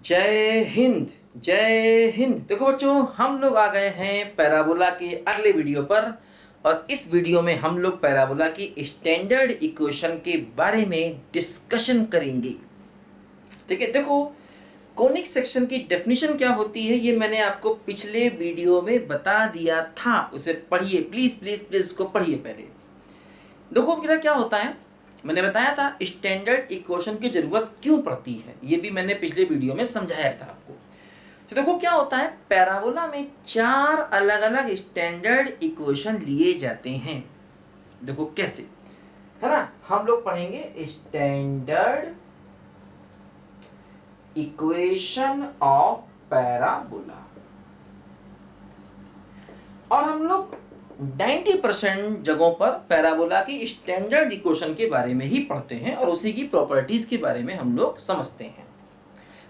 जय हिंद। जय हिंद। देखो बच्चों, हम लोग आ गए हैं पैराबोला के अगले वीडियो पर और इस वीडियो में हम लोग पैराबोला की स्टैंडर्ड इक्वेशन के बारे में डिस्कशन करेंगे। ठीक है, देखो कॉनिक सेक्शन की डेफिनेशन क्या होती है ये मैंने आपको पिछले वीडियो में बता दिया था, उसे पढ़िए प्लीज प्लीज प्लीज, इसको पढ़िए पहले। देखो मेरा क्या होता है, मैंने बताया था स्टैंडर्ड इक्वेशन की जरूरत क्यों पड़ती है, ये भी मैंने पिछले वीडियो में समझाया था आपको। तो देखो क्या होता है, पैराबोला में चार अलग अलग स्टैंडर्ड इक्वेशन लिए जाते हैं। देखो कैसे है ना, हम लोग पढ़ेंगे स्टैंडर्ड इक्वेशन ऑफ पैराबोला और हम लोग 90% जगहों पर पैराबोला की स्टैंडर्ड इक्वेशन के बारे में ही पढ़ते हैं और उसी की प्रॉपर्टीज के बारे में हम लोग समझते हैं।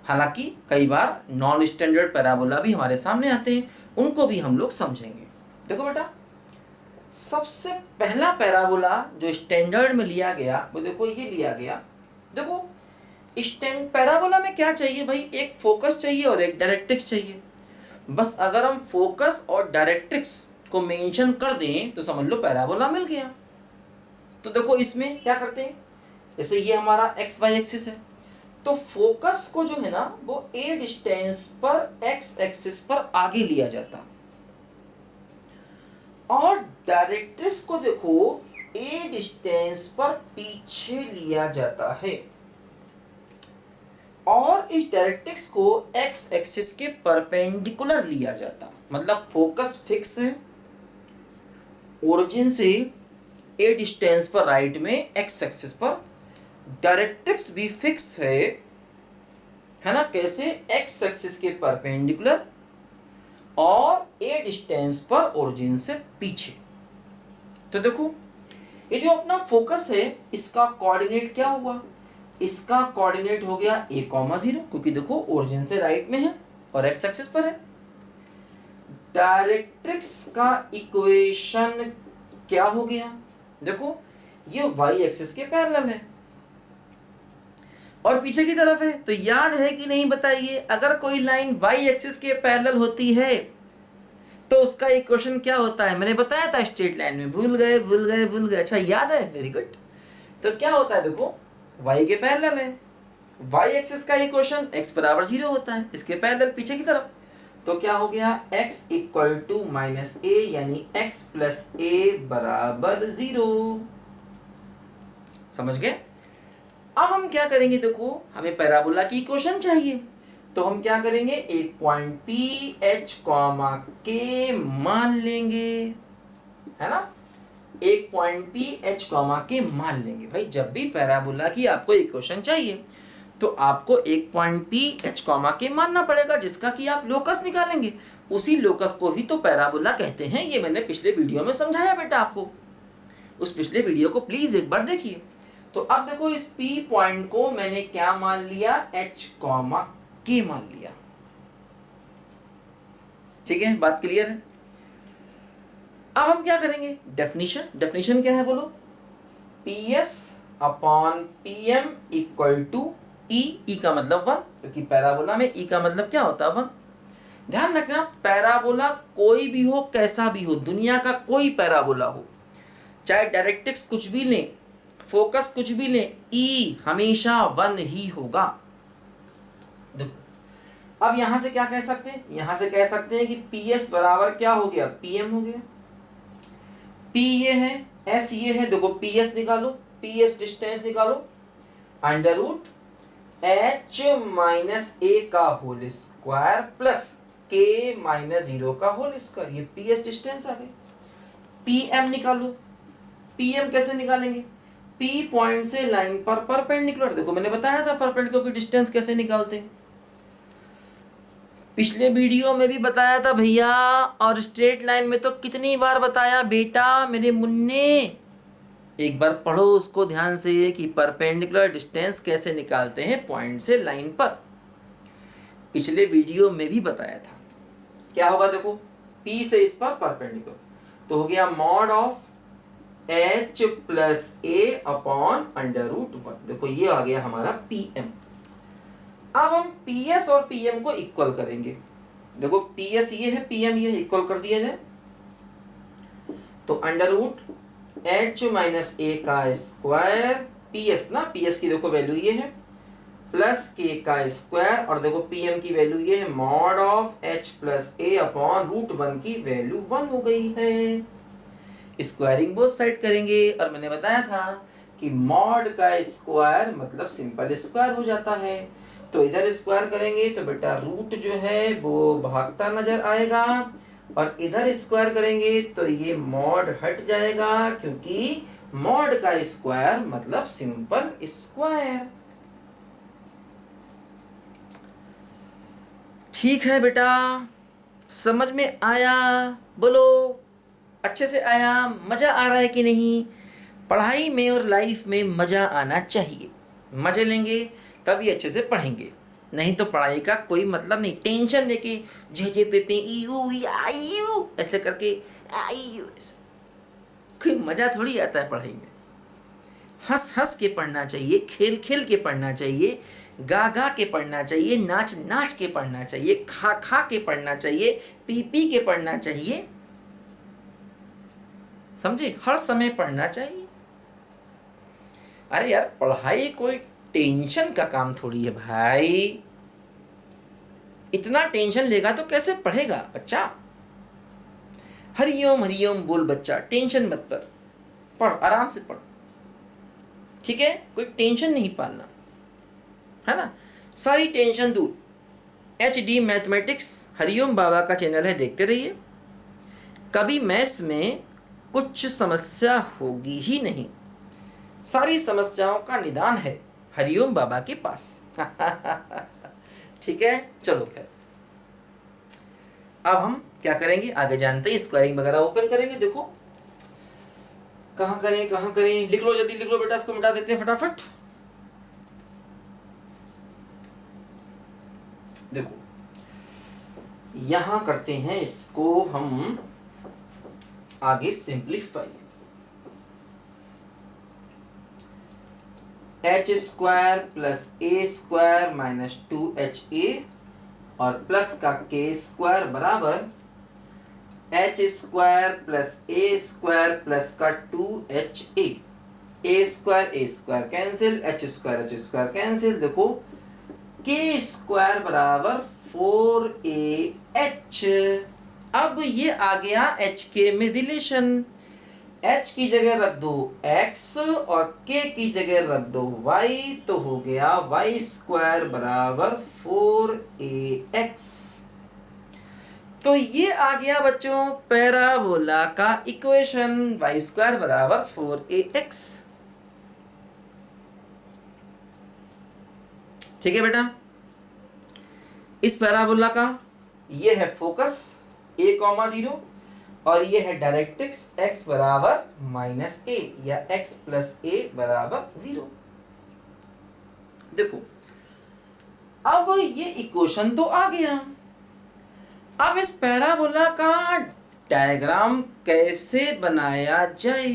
हालांकि कई बार नॉन स्टैंडर्ड पैराबोला भी हमारे सामने आते हैं, उनको भी हम लोग समझेंगे। देखो बेटा, सबसे पहला पैराबोला जो स्टैंडर्ड में लिया गया वो देखो ये लिया गया। देखो पैराबोला में क्या चाहिए भाई, एक फोकस चाहिए और एक डायरेक्ट्रिक्स चाहिए। बस अगर हम फोकस और डायरेक्ट्रिक्स को मेंशन कर दें तो समझ लो पैराबोला मिल गया। तो देखो इसमें क्या करते हैं, जैसे ये हमारा एक्स वाई एक्सिस है, तो फोकस को जो है ना वो ए डिस्टेंस पर एक्स एक्सिस पर आगे लिया जाता और डायरेक्ट्रिक्स को देखो ए डिस्टेंस पर पीछे लिया जाता है और इस डायरेक्ट्रिक्स को एक्स एक्सिस के परपेंडिकुलर लिया जाता। मतलब फोकस फिक्स है ओरिजिन से ए डिस्टेंस पर राइट में एक्स एक्सिस पर, डायरेक्ट्रिक्स भी फिक्स है ना, कैसे एक्स एक्सिस के परपेंडिकुलर और ए डिस्टेंस पर ओरिजिन से पीछे। तो देखो ये जो अपना फोकस है इसका कोऑर्डिनेट क्या हुआ, इसका कोऑर्डिनेट हो गया a,0 क्योंकि देखो ओरिजिन से राइट में है और एक्स एक्सिस पर है। डायरेक्ट्रिक्स का इक्वेशन क्या हो गया, देखो ये वाई एक्सिस के पैरेलल है और पीछे की तरफ है। तो याद है कि नहीं बताइए, अगर कोई लाइन वाई एक्सिस के पैरेलल होती है तो उसका इक्वेशन क्या होता है, मैंने बताया था स्ट्रेट लाइन में। भूल गए। अच्छा याद है, वेरी गुड। तो क्या होता है, देखो y के पैरेलल है, y एक्सिस का इक्वेशन x बराबर 0 होता है, इसके पैरेलल पीछे की तरफ। तो क्या हो गया, x इक्वल टू -a यानी x प्लस a बराबर 0। समझ गए। अब हम क्या करेंगे, देखो हमें पैराबोला की इक्वेशन चाहिए तो हम क्या करेंगे, एक पॉइंट p h k मान लेंगे, है ना। एक पॉइंट p h के मान लेंगे। भाई जब भी पैराबोला की आपको इक्वेशन चाहिए तो आपको एक पॉइंट p h के मानना पड़ेगा जिसका कि आप लोकस निकालेंगे। उसी लोकस को ही तो पैराबोला कहते हैं, ये मैंने पिछले वीडियो में समझाया बेटा आपको। उस पिछले वीडियो को प्लीज एक बार देखिए। तो अब देखो इस p पॉइंट को मैंने क्या मान लिया, h k मान लिया। ठीक है, बात क्लियर है। अब हम क्या करेंगे, डेफिनेशन क्या है बोलो, PS upon PM equal to E का मतलब 1, क्योंकि पैराबोला में ई का मतलब क्या होता है 1। ध्यान रखना, पैराबोला कोई भी हो, कैसा भी हो, दुनिया का कोई पैराबोला हो, चाहे डायरेक्ट्रिक्स कुछ भी लें, फोकस कुछ भी लें, ई हमेशा 1 ही होगा। देखो अब यहां से क्या कह सकते हैं, यहां से कह सकते हैं कि PS बराबर क्या हो गया, PM हो गया। P ये है, S ये है, देखो PS निकालो, PS डिस्टेंस निकालो, under root H minus A का whole square plus K minus 0 का होल स्क्वायर, ये PS डिस्टेंस आ गई। PM निकालो, PM कैसे निकालेंगे, P पॉइंट से लाइन पर परपेंडिकुलर, देखो मैंने बताया था परपेंडिकुलर की डिस्टेंस कैसे निकालते हैं, पिछले वीडियो में भी बताया था भैया, और स्ट्रेट लाइन में तो कितनी बार बताया बेटा मेरे मुन्ने। एक बार पढ़ो उसको ध्यान से कि परपेंडिकुलर डिस्टेंस कैसे निकालते हैं पॉइंट से लाइन पर, पिछले वीडियो में भी बताया था। क्या होगा देखो, P से इस पर परपेंडिकुलर तो हो गया mod of H plus A upon under root 1। देखो ये आ गया हमारा PM। अब हम PS और PM को इक्वल करेंगे। देखो PS ये है, PM ये है, इक्वल कर दिया जाए तो under root H minus A का स्क्वायर PS ना, PS की देखो वैल्यू ये है प्लस K का स्क्वायर और देखो PM की वैल्यू ये है mod of H plus A upon root 1 की वैल्यू 1 हो गई है। स्क्वायरिंग बोथ साइड करेंगे और मैंने बताया था कि मॉड का स्क्वायर मतलब सिंपल स्क्वायर हो जाता है। तो इधर स्क्वायर करेंगे तो बेटा रूट जो है वो भागता नजर आएगा और इधर स्क्वायर करेंगे तो ये मॉड हट जाएगा क्योंकि मॉड का स्क्वायर मतलब सिंपल स्क्वायर। ठीक है बेटा, समझ में आया? बोलो अच्छे से आया? मजा आ रहा है कि नहीं? पढ़ाई में और लाइफ में मजा आना चाहिए, मजे लेंगे तभी अच्छे से पढ़ेंगे, नहीं तो पढ़ाई का कोई मतलब नहीं। टेंशन लेके जे पे ई यू आई यू ऐसे करके आई यू, कोई मजा थोड़ी आता है पढ़ाई में। हंस हंस के पढ़ना चाहिए, खेल खेल के पढ़ना चाहिए, गा गा के पढ़ना चाहिए, नाच नाच के पढ़ना चाहिए, खा खा के पढ़ना चाहिए, पी पी के पढ़ना चाहिए, समझे? हर समय पढ़ना चाहिए। अरे यार पढ़ाई कोई टेंशन का काम थोड़ी है भाई, इतना टेंशन लेगा तो कैसे पढ़ेगा बच्चा? हरिओम हरिओम बोल बच्चा, टेंशन मत कर, पढ़ आराम से पढ़, ठीक है? कोई टेंशन नहीं पालना, है ना? सारी टेंशन दूर। HD मैथमेटिक्स हरिओम बाबा का चैनल है, देखते रहिए। कभी मैथ्स में कुछ समस्या होगी ही नहीं, सारी समस्याओं का निदान है हरिओम बाबा के पास। ठीक है, चलो खैर अब हम क्या करेंगे आगे जानते हैं। स्क्वायरिंग वगैरह ओपन करेंगे। देखो कहाँ करें, लिख लो जल्दी लिख लो बेटा, इसको मिटा देते हैं फटाफट। देखो यहां करते हैं इसको हम आगे simplify. H square plus A square minus 2HA और प्लस का के स्क्वायर बराबर H square plus A square plus का 2HA। A square cancel, H square cancel. देखो के स्क्वायर बराबर 4AH। अब ये आ गया एच के में रिलेशन, h की जगह रख दो x और k की जगह रख दो y, तो हो गया y स्क्वायर बराबर 4AX। तो ये आ गया बच्चों पैराबोला का इक्वेशन, y स्क्वायर बराबर 4AX। ठीक है बेटा, इस पैराबोला का ये है फोकस a,0 और ये है डायरेक्ट्रिक्स x बराबर -a या x प्लस a बराबर 0। देखो अब ये इक्वेशन तो आ गया, अब इस पैराबोला का डायग्राम कैसे बनाया जाए,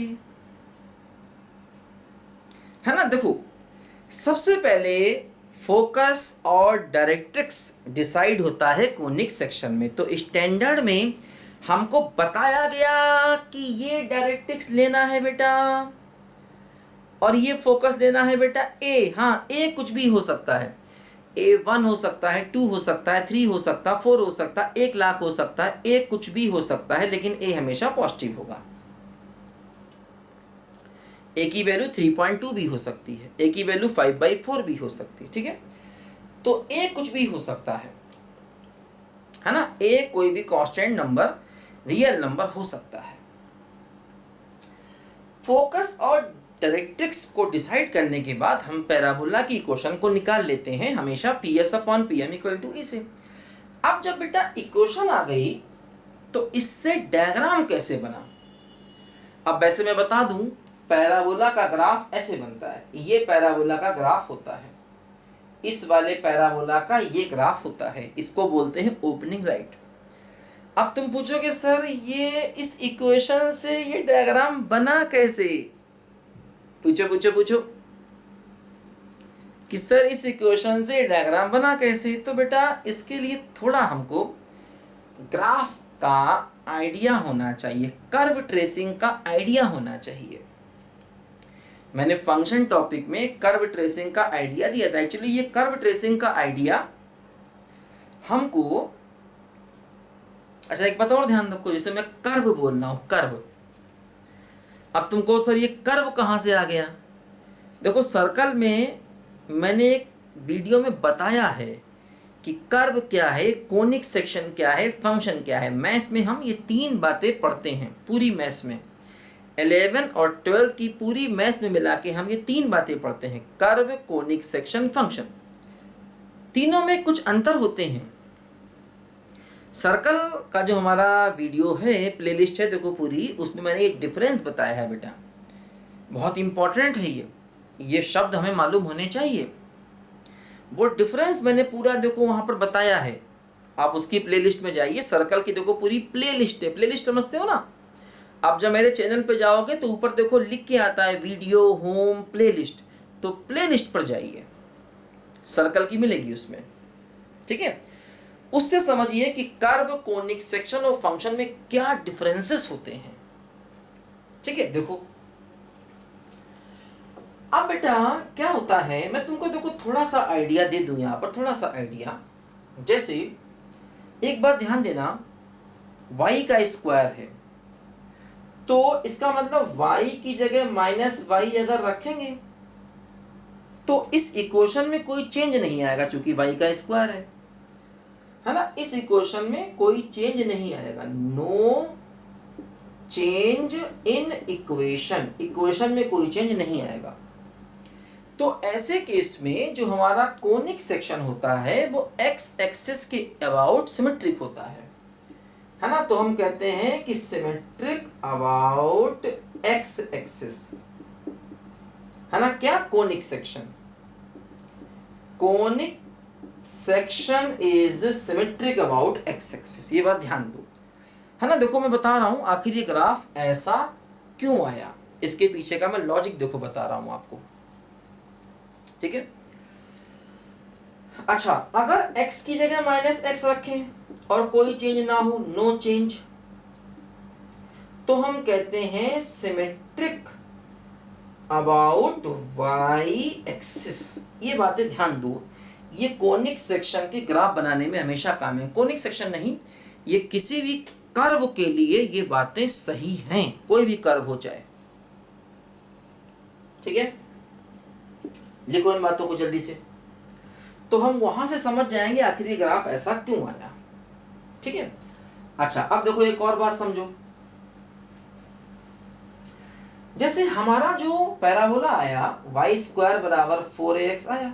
है ना? देखो सबसे पहले फोकस और डायरेक्ट्रिक्स डिसाइड होता है कोनिक सेक्शन में। तो स्टैंडर्ड में हमको बताया गया कि ये डायरेक्ट्रिक्स लेना है बेटा और ये फोकस लेना है बेटा ए। हाँ ए कुछ भी हो सकता है, A1 हो सकता है, 2 हो सकता है, 3 हो सकता है, 4 हो सकता है, 1 लाख हो सकता है, ए कुछ भी हो सकता है, लेकिन ए हमेशा पॉजिटिव होगा। ए की वैल्यू 3.2 भी हो सकती है, ए की वैल्यू 5/4 भी हो सकती है, ठीक है? तो ए कुछ भी हो सकता है ना? ए कोई भी कांस्टेंट नंबर, रियल नंबर हो सकता है। फोकस और डायरेक्ट्रिक्स को डिसाइड करने के बाद हम पैराबोला की इक्वेशन को निकाल लेते हैं हमेशा PS/PM = E से। अब जब बेटा इक्वेशन आ गई तो इससे डायग्राम कैसे बना? अब वैसे मैं बता दूं, पैराबोला का ग्राफ ऐसे बनता है, ये पैराबोला का ग्राफ होता है, इस वाले पैराबोला का ये ग्राफ होता है, इसको बोलते हैं ओपनिंग राइट। अब तुम पूछोगे सर ये इस इक्वेशन से ये डायग्राम बना कैसे? पूछो। कि सर इस इक्वेशन से डायग्राम बना कैसे। तो बेटा इसके लिए थोड़ा हमको ग्राफ का आइडिया होना चाहिए, कर्व ट्रेसिंग का आइडिया होना चाहिए। मैंने फंक्शन टॉपिक में कर्व ट्रेसिंग का आइडिया दिया था। एक्चुअली ये कर्व ट्रेसिंग का आइडिया हमको, अच्छा एक बात और ध्यान रखो, जैसे मैं कर्व बोल रहा हूँ, कर्व, अब तुमको सर ये कर्व कहाँ से आ गया। देखो सर्कल में मैंने एक वीडियो में बताया है कि कर्व क्या है, कोनिक सेक्शन क्या है, फंक्शन क्या है। मैथ्स में हम ये तीन बातें पढ़ते हैं, पूरी मैथ्स में 11 और 12 की पूरी मैथ्स में मिला के हम ये तीन बातें पढ़ते हैं, कर्व, कोनिक सेक्शन, फंक्शन। तीनों में कुछ अंतर होते हैं। सर्कल का जो हमारा वीडियो है, प्लेलिस्ट है देखो पूरी, उसमें मैंने एक डिफरेंस बताया है बेटा, बहुत इंपॉर्टेंट है ये शब्द हमें मालूम होने चाहिए। वो डिफरेंस मैंने पूरा देखो वहाँ पर बताया है, आप उसकी प्लेलिस्ट में जाइए। सर्कल की देखो पूरी प्लेलिस्ट है, प्लेलिस्ट समझते हो ना। आप जब मेरे चैनल पे जाओगे तो ऊपर देखो लिख के आता है वीडियो होम प्लेलिस्ट, तो प्लेलिस्ट पर जाइए, सर्कल की मिलेगी उसमें, ठीक है। उससे समझिए कि कर्व, कोनिक सेक्शन और फंक्शन में क्या डिफरेंसेस होते हैं, ठीक है। देखो अब बेटा क्या होता है, मैं तुमको देखो थोड़ा सा आइडिया दे दूं यहां पर, थोड़ा सा आइडिया। जैसे एक बात ध्यान देना, y का स्क्वायर है तो इसका मतलब y की जगह माइनस वाई अगर रखेंगे तो इस इक्वेशन में कोई चेंज नहीं आएगा, क्योंकि y का स्क्वायर है ना। इस इक्वेशन में कोई चेंज नहीं आएगा, no change in equation, equation में कोई चेंज नहीं आएगा। तो ऐसे केस में जो हमारा कोनिक सेक्शन होता है वो एक्स एक्सिस के अबाउट सिमेट्रिक होता है ना। तो हम कहते हैं कि सिमेट्रिक अबाउट एक्स एक्सिस, है ना। क्या? Conic section, conic section is symmetric about x axis, ये बात ध्यान दो, है ना। देखो मैं बता रहा हूं आखिर ये ग्राफ ऐसा क्यों आया, इसके पीछे का मैं लॉजिक देखो बता रहा हूं आपको, ठीक है। अच्छा, अगर x की जगह माइनस एक्स रखें और कोई चेंज ना हो, नो चेंज, तो हम कहते हैं सिमेट्रिक अबाउट y एक्सिस। ये बातें ध्यान दो, ये कोनिक सेक्शन के ग्राफ बनाने में हमेशा काम है। कोनिक सेक्शन नहीं, ये किसी भी कर्व के लिए ये बातें सही हैं, कोई भी कर्व हो जाए, ठीक है। लिखो इन बातों को जल्दी से, तो हम वहां से समझ जाएंगे आखिर ये ग्राफ ऐसा क्यों आया, ठीक है। अच्छा अब देखो एक और बात समझो, जैसे हमारा जो पैराबोला आया y स्क्वायर बराबर 4ax आया।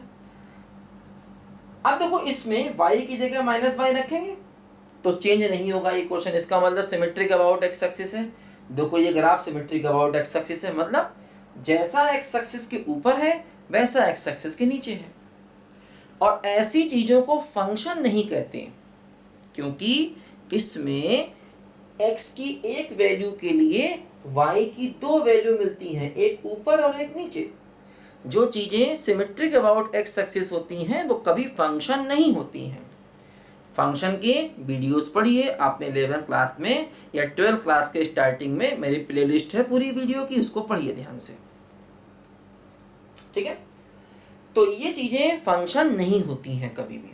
अब देखो इसमें y की जगह माइनस वाई रखेंगे तो चेंज नहीं होगा ये क्वेश्चन, इसका मतलब सिमेट्रिक अबाउट एक्स एक्सिस है। देखो ये graph symmetric about x axis है, मतलब जैसा एक्स एक्सिस के ऊपर है वैसा एक्स एक्सिस के नीचे है। और ऐसी चीजों को फंक्शन नहीं कहते, क्योंकि इसमें x की एक वैल्यू के लिए y की दो वैल्यू मिलती हैं, एक ऊपर और एक नीचे। जो चीजें सिमेट्रिक अबाउट एक्स एक्सिस होती हैं वो कभी फंक्शन नहीं होती हैं। फंक्शन के वीडियोस पढ़िए आपने 11th क्लास में या 12th क्लास के स्टार्टिंग में, मेरी प्लेलिस्ट है पूरी वीडियो की, उसको पढ़िए ध्यान से, ठीक है। तो ये चीजें फंक्शन नहीं होती हैं कभी भी।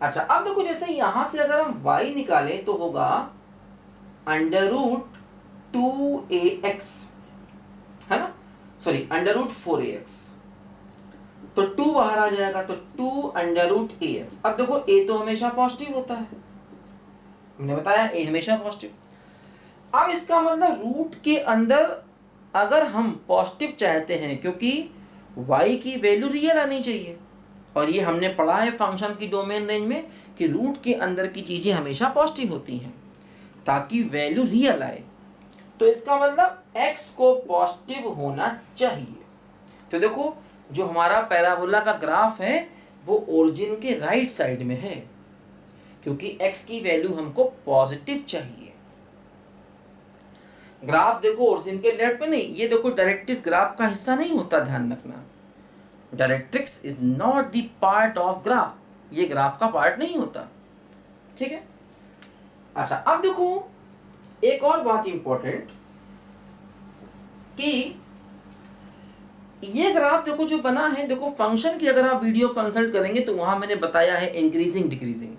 अच्छा अब देखो जैसे यहां से अगर हम y निकालें तो होगा अंडर रूट 2ax, है ना, सॉरी अंडर रूट 4ax, तो 2 बाहर आ जाएगा तो 2 अंडर रूट ax। अब देखो a तो हमेशा पॉजिटिव होता है, मैंने बताया a हमेशा पॉजिटिव। अब इसका मतलब रूट के अंदर अगर हम पॉजिटिव चाहते हैं, क्योंकि y की वैल्यू रियल आनी चाहिए, और ये हमने पढ़ा है फंक्शन की डोमेन रेंज में कि रूट के अंदर की चीजें हमेशा पॉजिटिव होती हैं ताकि वैल्यू रियल आए। तो इसका मतलब x को पॉजिटिव होना चाहिए। तो देखो जो हमारा पैराबोला का ग्राफ है वो ओरिजिन के राइट साइड में है, क्योंकि x की वैल्यू हमको पॉजिटिव चाहिए। ग्राफ देखो ओरिजिन के लेफ्ट पे नहीं, ये देखो डायरेक्ट्रिक्स ग्राफ का हिस्सा नहीं होता, ध्यान रखना। Directrix is not the part of graph, ये ग्राफ का पार्ट नहीं होता, ठीक है। अच्छा, अब देखो एक और बात इंपॉर्टेंट कि ये ग्राफ देखो जो बना है, देखो फंक्शन की अगर आप वीडियो कंसल्ट करेंगे तो वहां मैंने बताया है इंक्रीजिंग डिक्रीजिंग।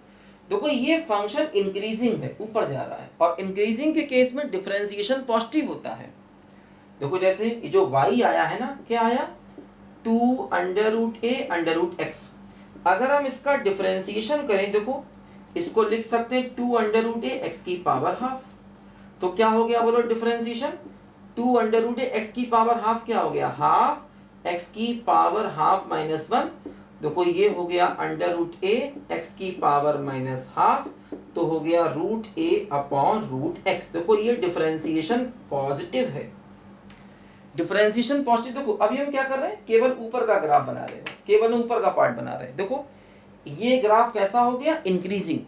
देखो ये फंक्शन इंक्रीजिंग है, ऊपर जा रहा है, और इंक्रीजिंग के केस में डिफरेंशिएशन पॉजिटिव होता है। देखो जैसे ये जो y आया है ना, क्या आया, 2 under root A under root x. अगर हम इसका डिफरेंशिएशन करें, देखो इसको लिख सकते हैं 2 अंडर रूट ए एक्स की पावर हाफ। तो क्या हो गया बोलो डिफरेंशिएशन, 2 अंडर रूट ए एक्स की पावर हाफ क्या हो गया, हाफ एक्स की पावर हाफ माइनस 1। देखो ये हो गया अंडर रूट ए एक्स की पावर माइनस हाफ, तो हो गया रूट ए अपॉन रूट एक्स। देखो ये डिफरेंशिएशन पॉजिटिव है, डिफरेंशिएशन पॉजिटिव। देखो अभी हम क्या कर रहे हैं, केवल ऊपर का ग्राफ बना रहे हैं, बस केवल ऊपर का पार्ट बना रहे हैं। देखो ये ग्राफ कैसा हो गया, इंक्रीजिंग,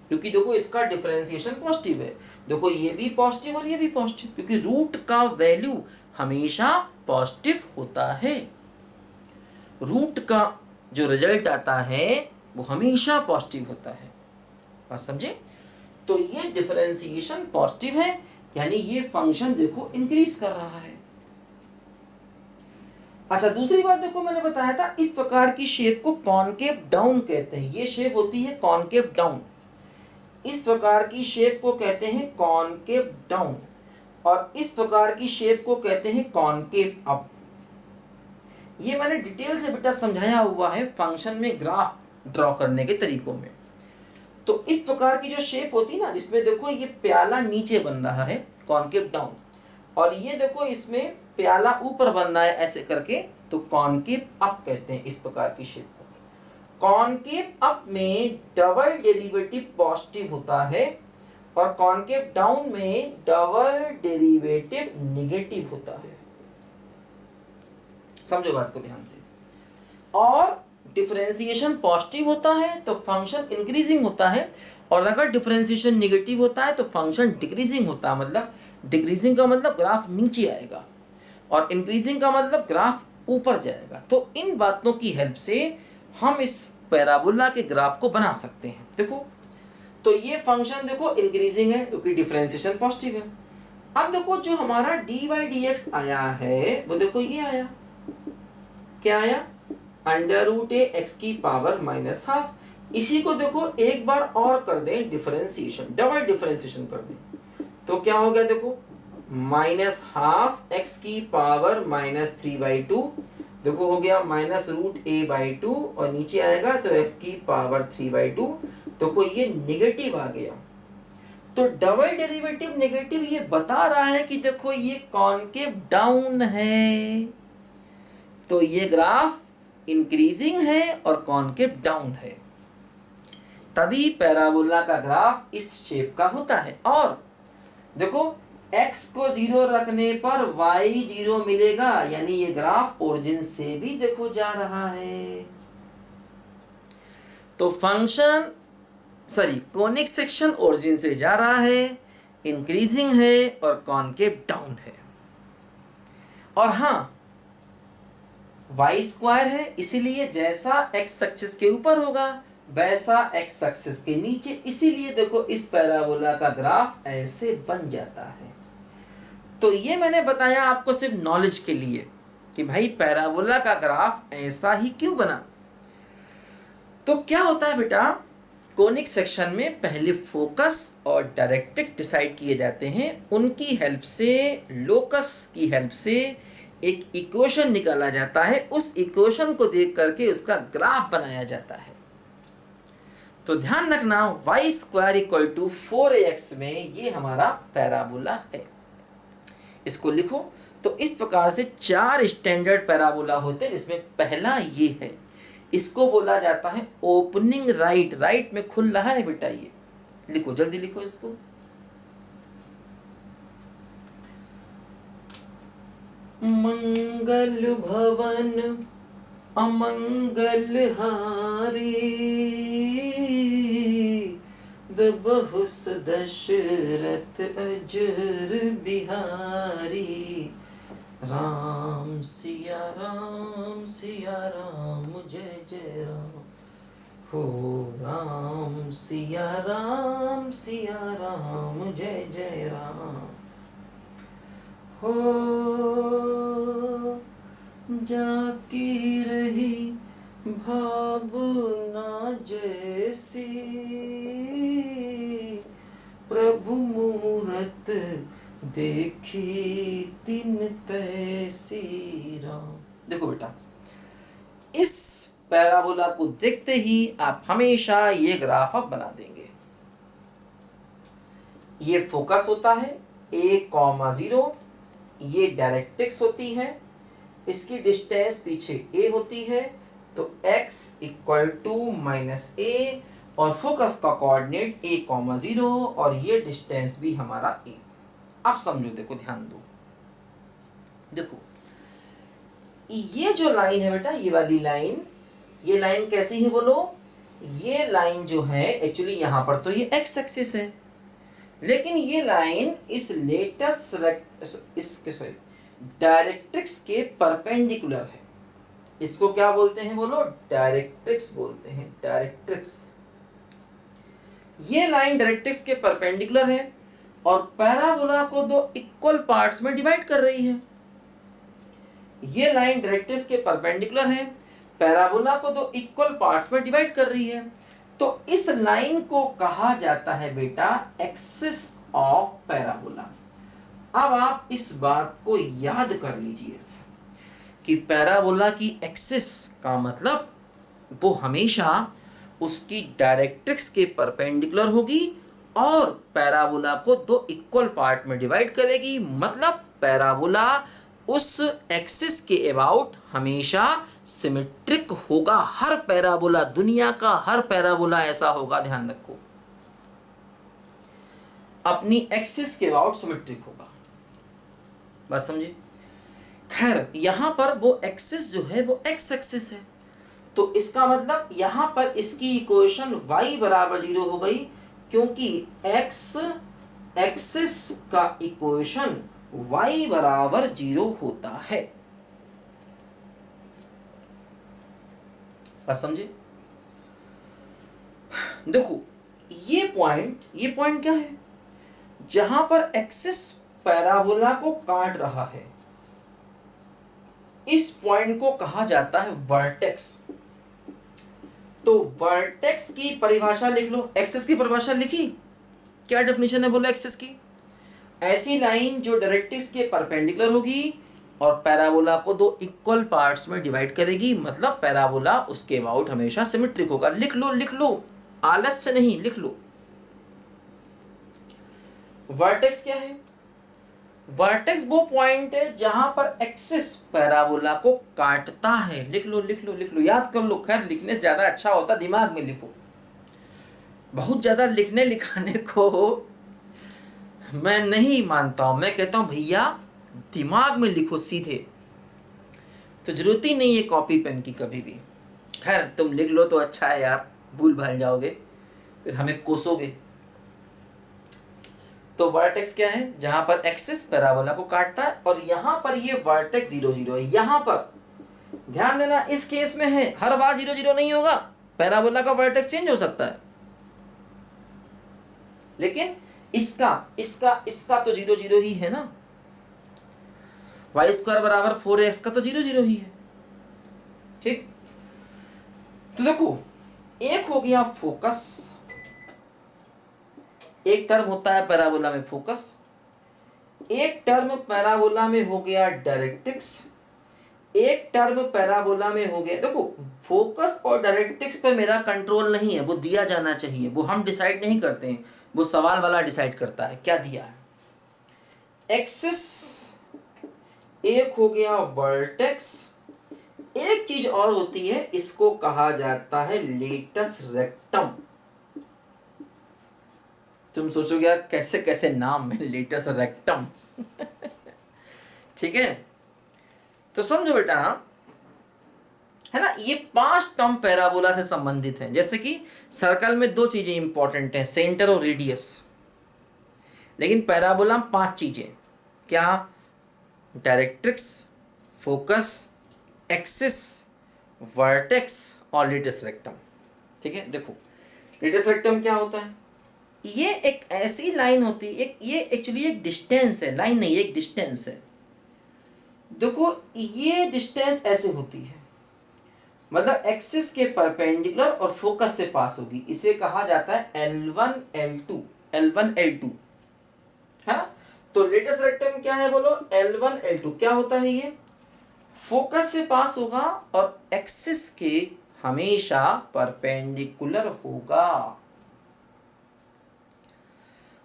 क्योंकि देखो इसका डिफरेंशिएशन पॉजिटिव है। देखो ये भी पॉजिटिव और ये भी पॉजिटिव, क्योंकि रूट का वैल्यू हमेशा पॉजिटिव होता है, रूट का जो रिजल्ट आता है वो हमेशा पॉजिटिव होता है, बात समझे। तो ये डिफरेंशिएशन पॉजिटिव है, यानी ये फंक्शन देखो इंक्रीज कर रहा है। अच्छा, दूसरी बात देखो मैंने बताया था इस प्रकार की शेप को कॉनकेव डाउन कहते हैं, ये शेप होती है कॉनकेव डाउन, इस प्रकार की शेप को कहते हैं कॉनकेव डाउन, और इस प्रकार की शेप को कहते हैं कॉनकेव अप। ये मैंने डिटेल से बेटा समझाया हुआ है फंक्शन में ग्राफ ड्रॉ करने के तरीकों में। तो इस प्रकार की जो शेप होती है ना, जिसमें देखो ये प्याला नीचे बन रहा है कॉनकेव डाउन, और ये देखो इसमें प्याला ऊपर बन रहा है ऐसे करके, तो कॉनकेव अप कहते हैं इस प्रकार की शेप को। कॉनकेव अप में डबल डेरिवेटिव पॉजिटिव होता है, और कॉनकेव डाउन में डबल डेरिवेटिव नेगेटिव होता है, समझो बात को ध्यान से। और डिफरेंशिएशन पॉजिटिव होता है तो फंक्शन इंक्रीजिंग होता है, और अगर डिफरेंशिएशन नेगेटिव होता है तो फंक्शन डिक्रीजिंग होता है। मतलब डिक्रीजिंग का मतलब ग्राफ नीचे आएगा, और इंक्रीजिंग का मतलब ग्राफ ऊपर जाएगा। तो इन बातों की हेल्प से हम इस पैराबोला के ग्राफ को बना सकते हैं। देखो तो ये फंक्शन देखो इंक्रीजिंग है क्योंकि डिफरेंशिएशन पॉजिटिव है। अब देखो जो हमारा dy dx आया है वो देखो ये आया, क्या आया, अंडर रूट ए एक्स की पावर माइनस हाफ। इसी को देखो एक बार और कर दें डिफरेंशिएशन, डबल डिफरेंशिएशन कर दें, तो क्या हो गया देखो माइनस हाफ एक्स की पावर माइनस 3/2। देखो हो गया माइनस रूट a/2, और नीचे आएगा तो x की पावर 3/2। तो कोई ये नेगेटिव आ गया, तो डबल डेरिवेटिव नेगेटिव ये बता रहा है कि देखो ये कॉनकेव डाउन है, तो ये ग्राफ इंक्रीजिंग है और कॉनकेव डाउन है, तभी पैराबोला का ग्राफ इस शेप का होता है। और देखो x को 0 रखने पर y 0 मिलेगा, यानी ये ग्राफ ओरिजिन से भी देखो जा रहा है। तो फंक्शन कोनिक सेक्शन ओरिजिन से जा रहा है, इंक्रीजिंग है और कॉनकेव डाउन है। और हाँ y स्क्वायर है, इसीलिए जैसा x एक्सिस के ऊपर होगा वैसा x एक्सिस के नीचे, इसीलिए देखो इस पैराबोला का ग्राफ ऐसे बन जाता है। तो ये मैंने बताया आपको सिर्फ नॉलेज के लिए कि भाई पैराबोला का ग्राफ ऐसा ही क्यों बना। तो क्या होता है बेटा, कोनिक सेक्शन में पहले फोकस और डायरेक्ट्रिक्स डिसाइड किए जाते हैं, उनकी हेल्प से, लोकस की हेल्प से एक इक्वेशन निकाला जाता है, उस इक्वेशन को देख करके उसका ग्राफ बनाया जाता है। तो ध्यान रखना y square equal to 4ax में ये हमारा पैराबोला है। इसको लिखो तो इस प्रकार से 4 स्टैंडर्ड पैराबोला होते हैं, जिसमें पहला ये है, इसको बोला जाता है ओपनिंग राइट। राइट में खुल रहा है बेटा, ये लिखो जल्दी लिखो इसको। मंगल भवन अमंगल हारी, बहुस दशरथ अजर बिहारी, राम सिया राम जय जय राम। हो राम सिया राम जय जय राम। हो जाती रही भावना जैसी, प्रभु मूरत देखी तिन तैसी राम। देखो बेटा, इस पैराबोला को देखते ही आप हमेशा ये ग्राफ आप बना देंगे। ये फोकस होता है a,0, ये डायरेक्ट्रिक्स होती है, इसकी डिस्टेंस पीछे a होती है, तो x इक्वल टू -a और फोकस का कोऑर्डिनेट a,0 और ये डिस्टेंस भी हमारा a। अब समझो, देखो ध्यान दो, देखो ये जो लाइन है बेटा, ये वाली लाइन, ये लाइन कैसी है बोलो? ये लाइन जो है एक्चुअली यहां पर तो ये x एक्सिस है, लेकिन ये लाइन इस डायरेक्ट्रिक्स के परपेंडिकुलर है। इसको क्या बोलते हैं बोलो? डायरेक्ट्रिक्स बोलते हैं, डायरेक्ट्रिक्स। ये लाइन डायरेक्ट्रिक्स के परपेंडिकुलर है और पैराबोला को दो इक्वल पार्ट्स में डिवाइड कर रही है। ये लाइन डायरेक्ट्रिक्स के परपेंडिकुलर है, पैराबोला को दो इक्वल पार्ट्स में डिवाइड कर रही है, तो इस लाइन को कहा जाता है बेटा एक्सिस ऑफ पैराबोला। अब आप इस बात को याद कर लीजिए कि पैराबोला की एक्सिस का मतलब वो हमेशा उसकी डायरेक्ट्रिक्स के परपेंडिकुलर होगी और पैराबोला को दो इक्वल पार्ट में डिवाइड करेगी। मतलब पैराबोला उस एक्सिस के अबाउट हमेशा सिमेट्रिक होगा। हर पैराबोला, दुनिया का हर पैराबोला ऐसा होगा, ध्यान रखो, अपनी एक्सिस के अबाउट सिमेट्रिक होगा। बात समझे? खैर, यहां पर वो एक्सिस जो है वो एक्स एक्सिस है, तो इसका मतलब यहां पर इसकी इक्वेशन y बराबर 0 हो गई, क्योंकि x एक्सिस का इक्वेशन y बराबर 0 होता है। बात समझे? देखो ये पॉइंट क्या है? जहां पर एक्सिस पैराबोला को काट रहा है, इस पॉइंट को कहा जाता है वर्टेक्स। तो वर्टेक्स की परिभाषा लिख लो। एक्सिस की परिभाषा लिखी, क्या डेफिनेशन है बोला एक्सिस की? ऐसी लाइन जो डायरेक्ट्रिक्स के परपेंडिकुलर होगी और पैराबोला को दो इक्वल पार्ट्स में डिवाइड करेगी, मतलब पैराबोला उसके अबाउट हमेशा सिमेट्रिक होगा। लिख लो, आलस से नहीं, लिख लो। वर्टेक्स क्या है? वर्टेक्स वो पॉइंट है जहां पर एक्सिस पैराबोला को काटता है। लिख लो, याद कर लो। खैर, लिखने से ज्यादा अच्छा होता दिमाग में लिखो। बहुत ज्यादा लिखने लिखाने को मैं नहीं मानता हूं। मैं कहता हूं भैया दिमाग में लिखो सीधे, तो जरूरत ही नहीं है कॉपी पेन की कभी भी। खैर, तुम लिख लो तो अच्छा है यार, भूल भाल जाओगे फिर हमें कोसोगे। तो वर्टेक्स क्या है? जहां पर एक्सिस पैराबोला को काटता है, और यहां पर ये वर्टेक्स 0 0 है। यहां पर ध्यान देना, इस केस में है, हर बार 0 0 नहीं होगा, पैराबोला का वर्टेक्स चेंज हो सकता है, लेकिन इसका तो 0 0 ही है ना। y² बराबर 4x का तो 0 0 ही है। ठीक, तो देखो, एक हो गया फोकस, एक टर्म होता है पैराबोला में फोकस, एक टर्म पैराबोला में हो गया डायरेक्ट्रिक्स, एक टर्म पैराबोला में हो गया। देखो, फोकस और डायरेक्ट्रिक्स पे मेरा कंट्रोल नहीं है, वो दिया जाना चाहिए, वो हम डिसाइड नहीं करते हैं, वो सवाल वाला डिसाइड करता है क्या दिया है। एक्सिस एक हो गया वर्टेक्स, एक चीज और होती है, इसको कहा जाता है लेटस रेक्टम। तुम सोचोगे यार कैसे कैसे नाम है, लेटस रेक्टम। ठीक है, तो समझो बेटा, है ना, ये 5 टर्म पैराबोला से संबंधित हैं। जैसे कि सर्कल में 2 चीजें इंपॉर्टेंट हैं, सेंटर और रेडियस, लेकिन पैराबोला में 5 चीजें। क्या? डायरेक्ट्रिक्स, फोकस, एक्सिस, वर्टेक्स और लेटस रेक्टम। ठीक है, देखो लेटस रेक्टम क्या होता है, ये एक ऐसी लाइन होती है, एक ये एक्चुअली एक डिस्टेंस है, लाइन नहीं, एक डिस्टेंस है। देखो ये डिस्टेंस ऐसे होती है, मतलब एक्सिस के परपेंडिकुलर और फोकस से पास होगी, इसे कहा जाता है L1 L2, L1 L2, है ना। तो लेटस रेक्टम क्या है बोलो, L1 L2 क्या होता है, ये फोकस से पास होगा और एक्सिस के हमेशा परपेंडिकुलर होगा,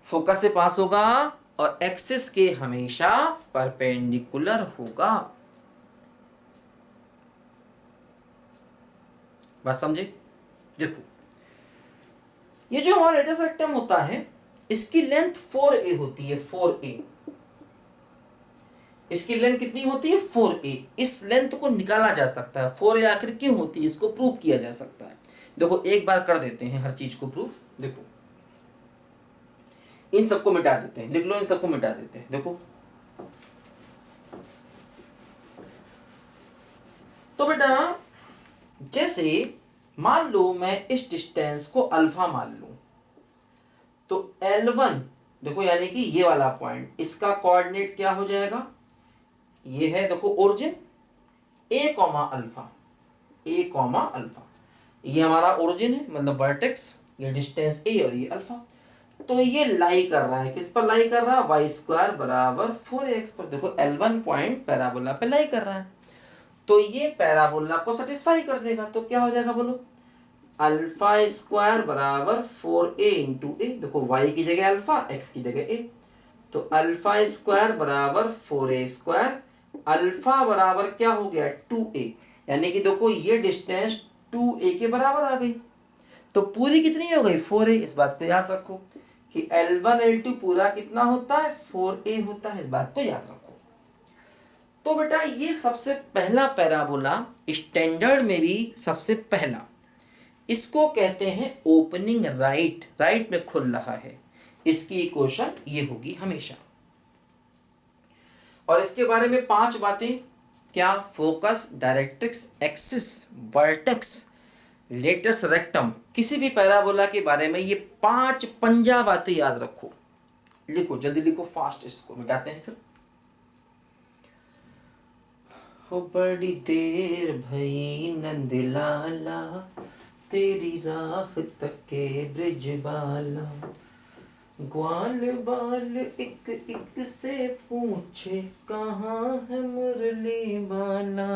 फोकस से पास होगा और एक्सिस के हमेशा परपेंडिकुलर होगा। बात समझे। देखो ये जो हमारा लेटस रेक्टम होता है, इसकी लेंथ 4a होती है, 4a, इसकी लेंथ कितनी होती है, 4a। इस लेंथ को निकाला जा सकता है, 4a आखिर क्यों होती है, इसको प्रूव किया जा सकता है। देखो एक बार कर देते हैं हर चीज को प्रूफ। देखो इन सबको मिटा देते हैं, लिख लो, इन सबको मिटा देते हैं। देखो तो बेटा जैसे मान लो मैं इस डिस्टेंस को अल्फा मान लूं, तो L1 देखो यानी कि ये वाला पॉइंट, इसका कोऑर्डिनेट क्या हो जाएगा, ये है देखो origin a comma alpha, a comma alpha, ये हमारा ओरिजिन है मतलब वर्टेक्स, ये डिस्टेंस a और ये अल्फा। तो ये लाई कर रहा है, किस पर लाई कर रहा है, वाई स्क्वायर बराबर 4x पर। देखो L1 पॉइंट पैराबोला पे लाई कर रहा है, तो ये पैराबोला को सेटिस्फाई कर देगा। तो क्या हो जाएगा बोलो, अल्फा स्क्वायर बराबर 4a इंटू ए, देखो y की जगह अल्फा, x की जगह a, तो अल्फा स्क्वायर बराबर 4a स्क्वायर, अल्फा बराबर क्या हो गया 2a, यानी कि देखो ये डिस्टेंस 2a के बराबर आ गई। तो पूरी कितनी हो गई, 4a। इस बात को याद रखो कि L1 L2 पूरा कितना होता है, 4a होता है, इस बात को याद रखो। तो बेटा ये सबसे पहला पैराबोला, स्टैंडर्ड में भी सबसे पहला, इसको कहते हैं ओपनिंग राइट, राइट में खुल रहा है, इसकी इक्वेशन ये होगी हमेशा। और इसके बारे में 5 बातें, क्या, focus, directrix, axis, vertex, latus rectum, किसी भी पैराबोला के बारे में ये 5 पंजा बातें याद रखो। लिखो जल्दी लिखो, फास्ट, इसको मिटाते हैं फिर। हो बड़ी देर भई नंद लाला, तेरी राह तके ब्रिज बाला, ग्वाल बाल एक एक से पूछे, कहाँ है मुरली बाला,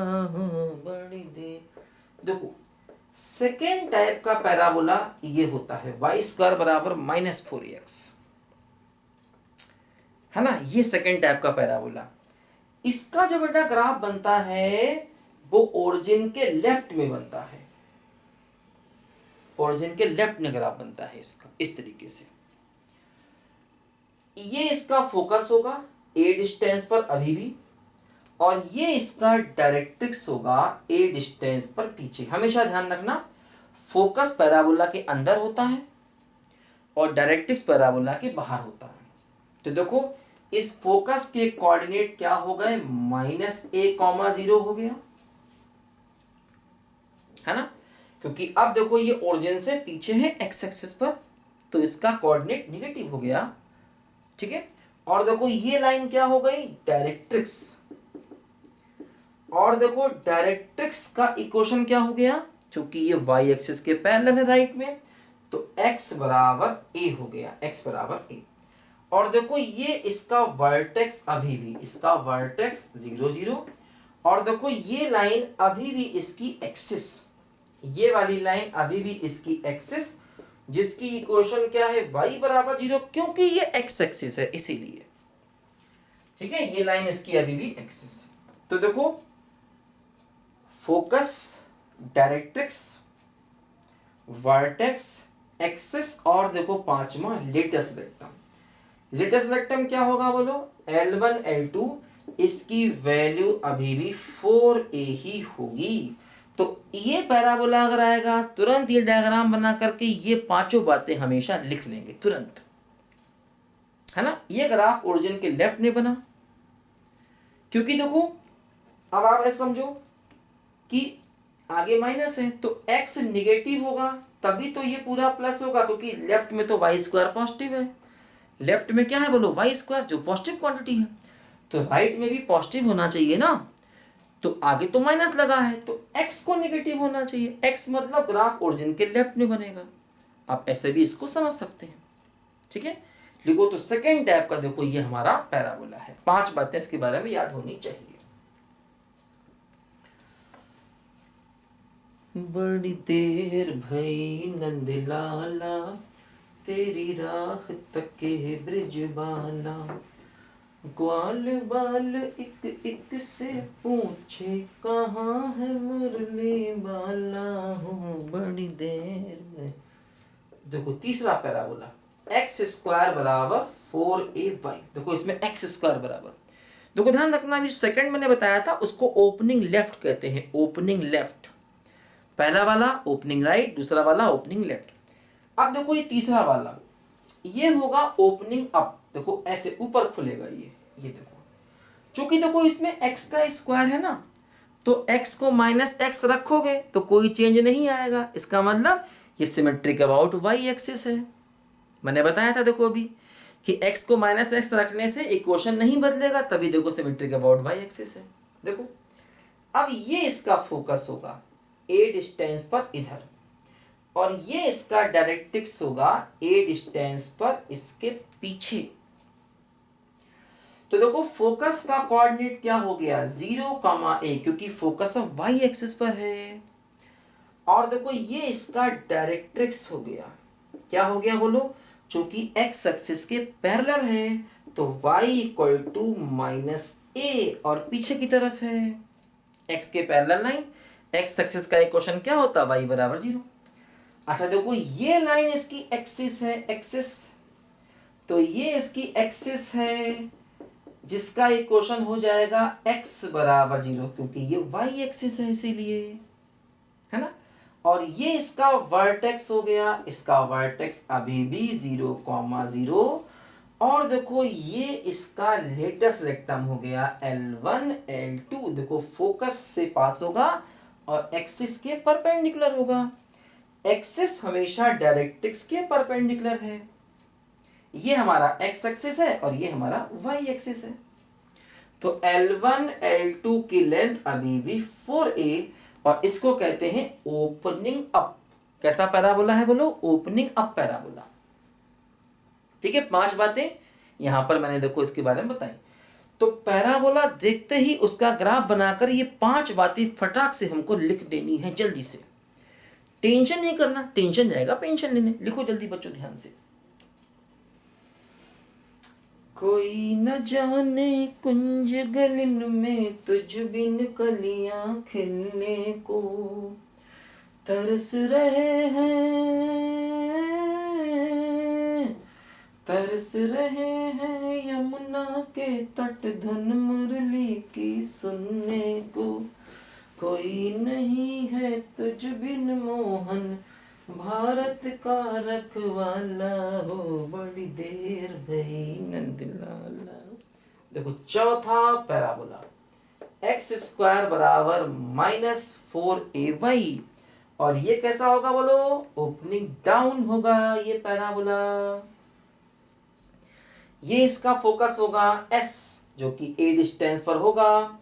बड़ी देर। देखो सेकेंड टाइप का पैराबोला ये होता है वाई स्क्वायर बराबर -4x, है ना, ये सेकेंड टाइप का पैराबोला। इसका जो बेटा ग्राफ बनता है वो ओरिजिन के लेफ्ट में बनता है, ओरिजिन के लेफ्ट में ग्राफ बनता है इसका, इस तरीके से। ये इसका फोकस होगा ए डिस्टेंस पर अभी भी, और ये इसका डायरेक्ट्रिक्स होगा ए डिस्टेंस पर पीछे। हमेशा ध्यान रखना फोकस पैराबोला के अंदर होता है और डायरेक्ट्रिक्स पैराबोला के बाहर होता है। तो देखो इस फोकस के कोऑर्डिनेट क्या हो गए, -a,0 हो गया, है ना, क्योंकि अब देखो ये ओरिजिन से पीछे है एक्स एक्सिस पर, तो इसका कोऑर्डिनेट नेगेटिव हो गया। ठीक है, और देखो ये लाइन क्या हो गई, डायरेक्ट्रिक्स, और देखो डायरेक्ट्रिक्स का इक्वेशन क्या हो गया, क्योंकि ये वाई एक्सिस के पैरेलल है राइट में, तो x बराबर a हो गया, x बराबर a। और देखो ये इसका वर्टेक्स अभी भी, इसका वर्टेक्स 0 0, और देखो ये लाइन अभी भी इसकी एक्सिस, ये वाली लाइन अभी भी इसकी एक्सिस, जिसकी इक्वेशन क्या है, y बराबर 0, क्योंकि ये x एक्सिस है इसीलिए। ठीक है, ये लाइन इसकी अभी भी एक्सिस। तो देखो फोकस, डायरेक्ट्रिक्स, वर्टेक्स, एक्सिस, और देखो 5वां लेटस रेक्टम। लेटस रेक्टम क्या होगा बोलो, L1 L2, इसकी वैल्यू अभी भी 4a ही होगी। तो ये पैराबोला अगर आएगा तुरंत ये डायग्राम बना करके ये 5 बातें हमेशा लिख लेंगे तुरंत, है ना। ये ग्राफ ओरिजिन के लेफ्ट में बना क्योंकि देखो अब आप ऐसा समझो कि आगे माइनस है तो x निगेटिव होगा तभी तो ये पूरा प्लस होगा, क्योंकि लेफ्ट में तो वाई स्क्वायर पॉजिटिव है। लेफ्ट में क्या है बोलो, वाई स्क्वायर जो पॉजिटिव क्वांटिटी है, तो राइट में भी पॉजिटिव होना चाहिए ना। तो आगे तो माइनस लगा है तो x को नेगेटिव होना चाहिए, x मतलब ग्राफ ओरिजिन के लेफ्ट में बनेगा। आप ऐसे भी इसको समझ सकते हैं, ठीक है। लिखो तो सेकेंड टाइप का देखो ये हमारा पैराबोला है। 5 बातें इसके बारे में याद होनी चाहिए। बड़ी देर भई नंदलाला, तेरी राह तके ब्रिजबाला, ग्वाल बाल एक एक से पूछे कहाँ है मुरली बाला हूँ बड़ी देर में। देखो तीसरा पैराबोला एक्स स्क्वायर बराबर 4ay। देखो इसमें एक्स स्क्वायर बराबर, देखो ध्यान रखना अभी सेकंड मैंने बताया था उसको ओपनिंग लेफ्ट कहते हैं, ओपनिंग लेफ्ट। पहला वाला ओपनिंग राइट, दूसरा वाला ओपनिंग लेफ्ट। अब देखो ये तीसरा वाला ये होगा ओपनिंग अप। देखो ऐसे ऊपर खुलेगा ये देखो, चूंकि देखो इसमें x का स्क्वायर है ना, तो x को माइनस एक्स रखोगे तो कोई चेंज नहीं आएगा। इसका मतलब ये सिमेट्रिक अबाउट y एक्सिस है। मैंने बताया था देखो अभी कि x को माइनस एक्स रखने से इक्वेशन नहीं बदलेगा, तभी देखो सिमेट्रिक अबाउट y एक्सिस है। देखो अब ये इसका फोकस होगा a डिस्टेंस पर इधर, और ये इसका डायरेक्ट्रिक्स होगा a डिस्टेंस पर इसके पीछे। तो देखो फोकस का कोऑर्डिनेट क्या हो गया 0, a, क्योंकि फोकस अब y एक्सिस पर है। और देखो ये इसका डायरेक्ट्रिक्स हो गया, क्या हो गया बोलो, चूंकि x एक्सिस के पैरेलल है तो y इक्वल टू माइनस ए, और पीछे की तरफ है x के पैरेलल लाइन, x एक्सिस का इक्वेशन क्या होता y बराबर 0। अच्छा देखो ये लाइन इसकी एक्सिस है, एक्सिस, तो ये इसकी एक्सिस है जिसका इक्वेशन हो जाएगा x बराबर 0, क्योंकि ये y एक्सिस है इसीलिए, है ना। और ये इसका वर्टेक्स हो गया, इसका वर्टेक्स अभी भी 0,0। और देखो ये इसका लेटेस्ट रेक्टम हो गया L1 L2। देखो फोकस से पास होगा और एक्सिस के परपेंडिकुलर होगा। एक्सिस हमेशा डायरेक्ट्रिक्स के परपेंडिकुलर है। ये हमारा x एक्सिस है और ये हमारा y एक्सिस है। तो L1 L2 की लेंथ अभी भी 4a, और इसको कहते हैं ओपनिंग अप। कैसा पैराबोला है बोलो, ओपनिंग अप पैराबोला। ठीक है, 5 बातें यहां पर मैंने देखो इसके बारे में बताई। तो पैराबोला देखते ही उसका ग्राफ बनाकर ये 5 बातें फटाक से हमको लिख देनी है जल्दी से। टेंशन नहीं करना, टेंशन जाएगा पेंशन लेने। लिखो जल्दी बच्चों ध्यान से। कोई न जाने कुंज गलिन में तुझ बिन कलियां खिलने को तरस रहे हैं यमुना के तट धन मुरली की सुनने को। कोई नहीं है तुझ बिन मोहन भारत का रखवाला हो बड़ी देर भई नंदलाला। देखो चौथा पैराबोला एक्स स्क्वायर बराबर -4ay, और ये कैसा होगा बोलो, ओपनिंग डाउन होगा ये पैराबोला। ये इसका फोकस होगा S, जो कि a डिस्टेंस पर होगा।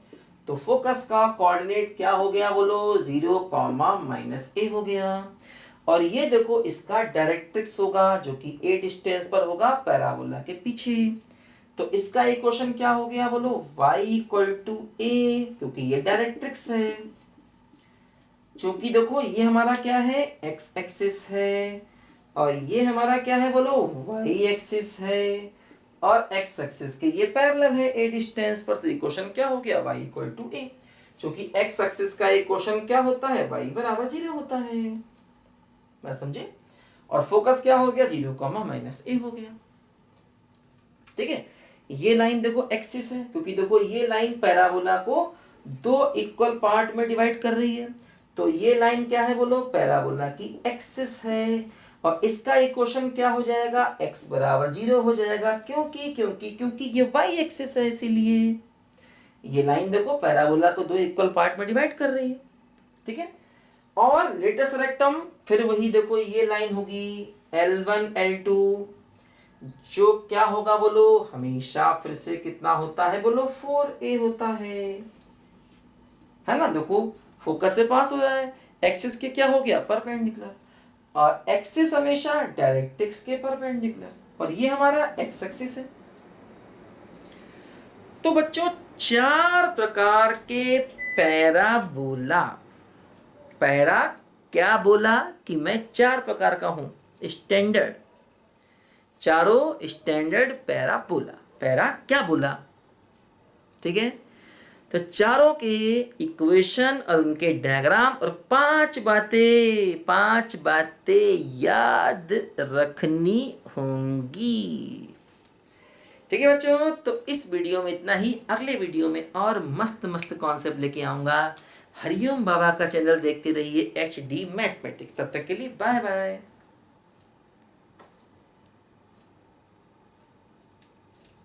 तो फोकस का कोऑर्डिनेट क्या हो गया बोलो, 0, -a हो गया। और ये देखो इसका डायरेक्ट्रिक्स होगा जो कि a डिस्टेंस पर होगा पैराबोला के पीछे। तो इसका इक्वेशन क्या हो गया बोलो, y इक्वल टू a, क्योंकि ये डायरेक्ट्रिक्स है। क्योंकि देखो ये हमारा क्या है, x एक्सिस है, और ये हमारा क्या है बोलो, y एक्सिस है, और x एक्सिस के ये पैरेलल है a डिस्टेंस पर। तो इक्वेशन क्या हो गया, y इक्वल टू a, क्योंकि x एक्सिस का इक्वेशन क्या होता है, y बराबर 0 होता है। मैं समझे। और फोकस क्या हो गया, 0, -a हो गया। ठीक है, ये लाइन देखो एक्सिस है, क्योंकि देखो ये लाइन पैराबोला को 2 इक्वल पार्ट में डिवाइड कर रही है। तो ये लाइन क्या है बोलो, पैराबोला की एक्सिस है, और इसका इक्वेशन क्या हो जाएगा, x बराबर 0 हो जाएगा। क्योंकि ये y एक्सिस है इसीलिए। ये लाइन देखो पैराबोला को दो इक्वल पार्ट में डिवाइड कर रही है, ठीक है। और लेटस रेक्टम फिर वही देखो ये लाइन होगी L1 L2, जो क्या होगा बोलो, हमेशा फिर से कितना होता है बोलो 4a होता है ना। देखो फोकस से पास हो रहा है, एक्सिस के क्या हो गया परपेंडिकुलर, और एक्सिस हमेशा डायरेक्ट्रिक्स के परपेंडिकुलर, और ये हमारा एक्स एक्सिस है। तो बच्चों 4 प्रकार के पैराबोला, पैरा क्या बोला कि मैं 4 प्रकार का हूं, स्टैंडर्ड, चारों स्टैंडर्ड पैराबोला, पैरा क्या बोला, ठीक है। तो चारों के इक्वेशन और उनके डायग्राम और 5 बातें याद रखनी होंगी, ठीक है बच्चों। तो इस वीडियो में इतना ही, अगले वीडियो में और मस्त मस्त कॉन्सेप्ट लेके आऊंगा। हरिओम बाबा का चैनल देखते रहिए HD मैथमेटिक्स। तब तक के लिए बाय बाय।